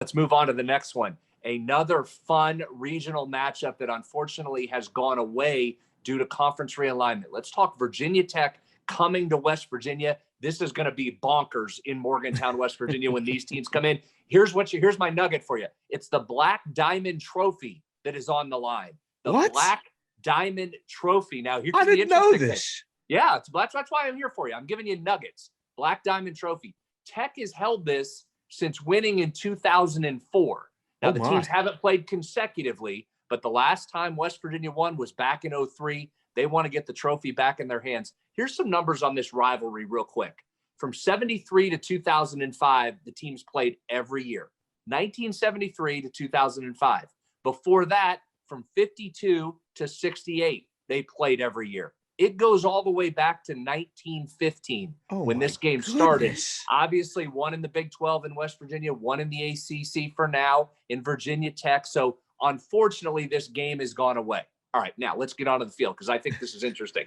Let's move on to the next one. Another fun regional matchup that unfortunately has gone away due to conference realignment. Let's talk Virginia Tech coming to West Virginia. This is going to be bonkers in Morgantown, West Virginia when these teams come in. Here's my nugget for you. It's the Black Diamond Trophy that is on the line. The What? Black Diamond Trophy. Now, here's I the didn't know interesting this. thing. Yeah, that's why I'm here for you. I'm giving you nuggets. Black Diamond Trophy. Tech has held this since winning in 2004. Now, the teams haven't played consecutively, but the last time West Virginia won was back in 2003. They want to get the trophy back in their hands. Here's some numbers on this rivalry real quick. From 73 to 2005, the teams played every year. 1973 to 2005. Before that, from 52 to 68, they played every year. It goes all the way back to 1915 when this game started. Obviously, one in the Big 12 in West Virginia, one in the ACC for now in Virginia Tech. So, unfortunately, this game has gone away. All right, now let's get onto the field because I think this is interesting.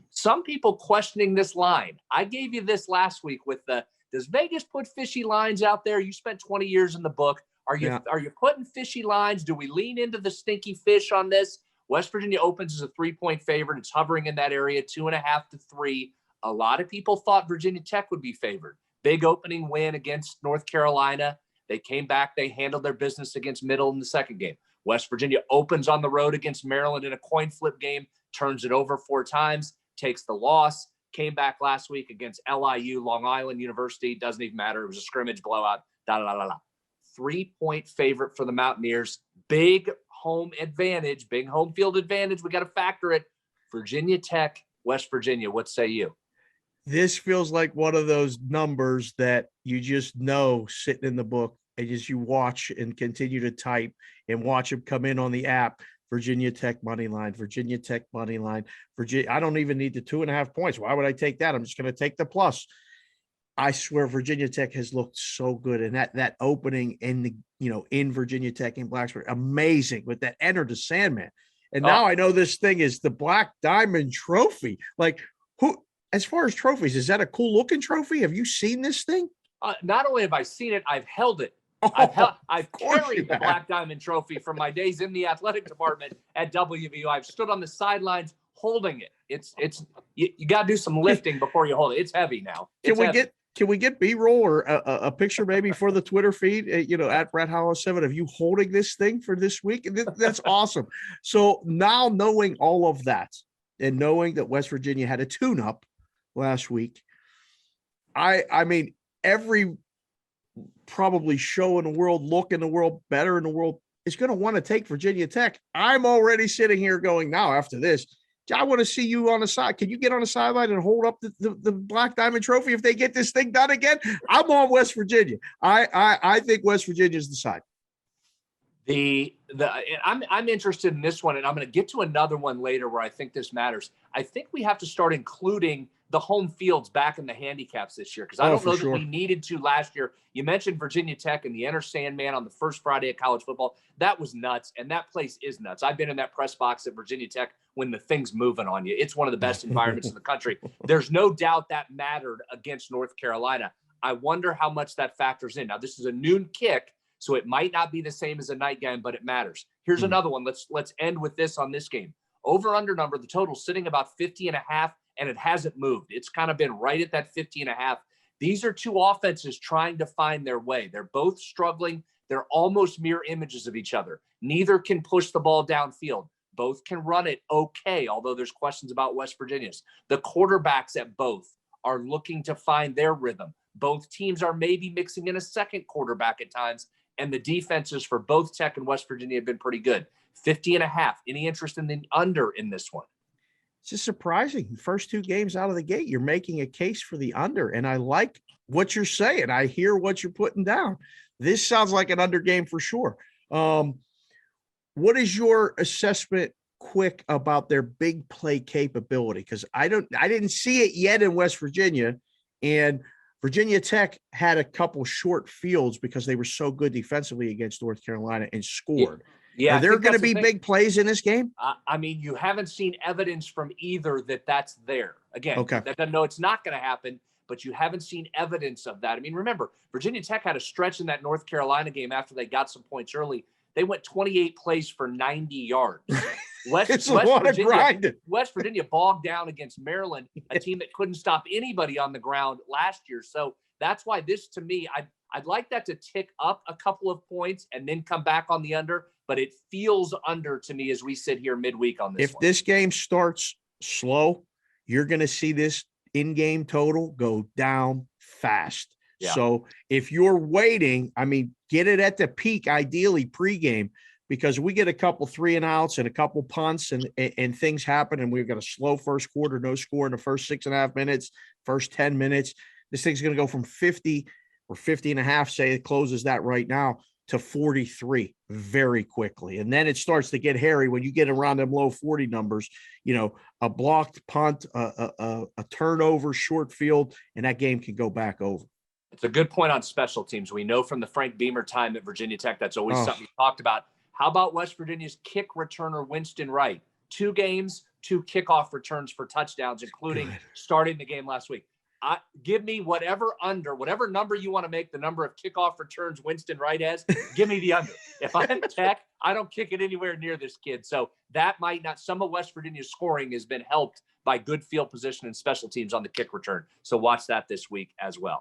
Some people questioning this line. I gave you this last week with does Vegas put fishy lines out there? You spent 20 years in the book. Are you putting fishy lines? Do we lean into the stinky fish on this? West Virginia opens as a 3-point favorite. It's hovering in that area, 2.5 to 3. A lot of people thought Virginia Tech would be favored. Big opening win against North Carolina. They came back. They handled their business against Middle in the second game. West Virginia opens on the road against Maryland in a coin flip game, turns it over 4 times, takes the loss, came back last week against LIU, Long Island University. Doesn't even matter. It was a scrimmage blowout. 3-point favorite for the Mountaineers. Big home advantage, big home field advantage. We got to factor it. Virginia Tech, West Virginia. What say you? This feels like one of those numbers that you just know sitting in the book and as you watch and continue to type and watch them come in on the app. Virginia Tech money line, Virginia Tech money line. I don't even need the 2.5 points. Why would I take that? I'm just going to take the plus. I swear Virginia Tech has looked so good. And that opening in Virginia Tech in Blacksburg, amazing with that Enter the Sandman. And now I know this thing is the Black Diamond Trophy. Like, who, as far as trophies, is that a cool looking trophy? Have you seen this thing? Not only have I seen it, I've held it. I've carried the Black Diamond Trophy from my days in the athletic department at WVU. I've stood on the sidelines holding it. You got to do some lifting before you hold it. It's heavy now. Can we get B-roll or a picture maybe for the Twitter feed, at Brett Hollow 7 of you holding this thing for this week? That's awesome. So now knowing all of that and knowing that West Virginia had a tune-up last week, I mean, every probably show in the world, look in the world, better in the world is going to want to take Virginia Tech. I'm already sitting here going, now after this, I want to see you on the side. Can you get on the sideline and hold up the Black Diamond Trophy if they get this thing done again? I'm on West Virginia. I think West Virginia is the side. I'm interested in this one, and I'm going to get to another one later where I think this matters. I think we have to start including the home fields back in the handicaps this year because I don't know that we needed to last year. You mentioned Virginia Tech and the Enter Sandman on the first Friday of college football. That was nuts, and that place is nuts. I've been in that press box at Virginia Tech when the thing's moving on you. It's one of the best environments in the country. There's no doubt that mattered against North Carolina. I wonder how much that factors in. Now, this is a noon kick, so it might not be the same as a night game, but it matters. Here's another one. Let's end with this on this game. Over-under number, the total sitting about 50.5, and it hasn't moved. It's kind of been right at that 50.5. These are two offenses trying to find their way. They're both struggling. They're almost mirror images of each other. Neither can push the ball downfield. Both can run it okay, although there's questions about West Virginia's. The quarterbacks at both are looking to find their rhythm. Both teams are maybe mixing in a second quarterback at times, and the defenses for both Tech and West Virginia have been pretty good. 50.5. Any interest in the under in this one? It's just surprising. First 2 games out of the gate, you're making a case for the under, and I like what you're saying. I hear what you're putting down. This sounds like an under game for sure. What is your assessment quick about their big play capability? Because I didn't see it yet in West Virginia, and Virginia Tech had a couple short fields because they were so good defensively against North Carolina and scored. Yeah, are there going to be big plays in this game? I mean, you haven't seen evidence from either that's there. Again, okay. That doesn't know it's not going to happen, but you haven't seen evidence of that. I mean, remember, Virginia Tech had a stretch in that North Carolina game after they got some points early. They went 28 plays for 90 yards. West Virginia bogged down against Maryland, a team that couldn't stop anybody on the ground last year. So that's why this, to me, I'd like that to tick up a couple of points and then come back on the under, but it feels under to me as we sit here midweek on this. If this game starts slow, you're going to see this in-game total go down fast. Yeah. So if you're waiting, I mean, get it at the peak, ideally pregame, because we get a couple 3-and-outs and a couple punts and things happen, and we've got a slow first quarter, no score in the first 6.5 minutes, first 10 minutes. This thing's going to go from 50 or 50.5, say it closes that right now, to 43 very quickly. And then it starts to get hairy when you get around them low 40 numbers, you know, a blocked punt, a turnover, short field, and that game can go back over. It's a good point on special teams. We know from the Frank Beamer time at Virginia Tech, that's always something we talked about. How about West Virginia's kick returner, Winston Wright? 2 games, 2 kickoff returns for touchdowns, including starting the game last week. Give me whatever number you want to make the number of kickoff returns Winston Wright has. Give me the under. If I'm Tech, I don't kick it anywhere near this kid. So that might not. Some of West Virginia's scoring has been helped by good field position and special teams on the kick return. So watch that this week as well.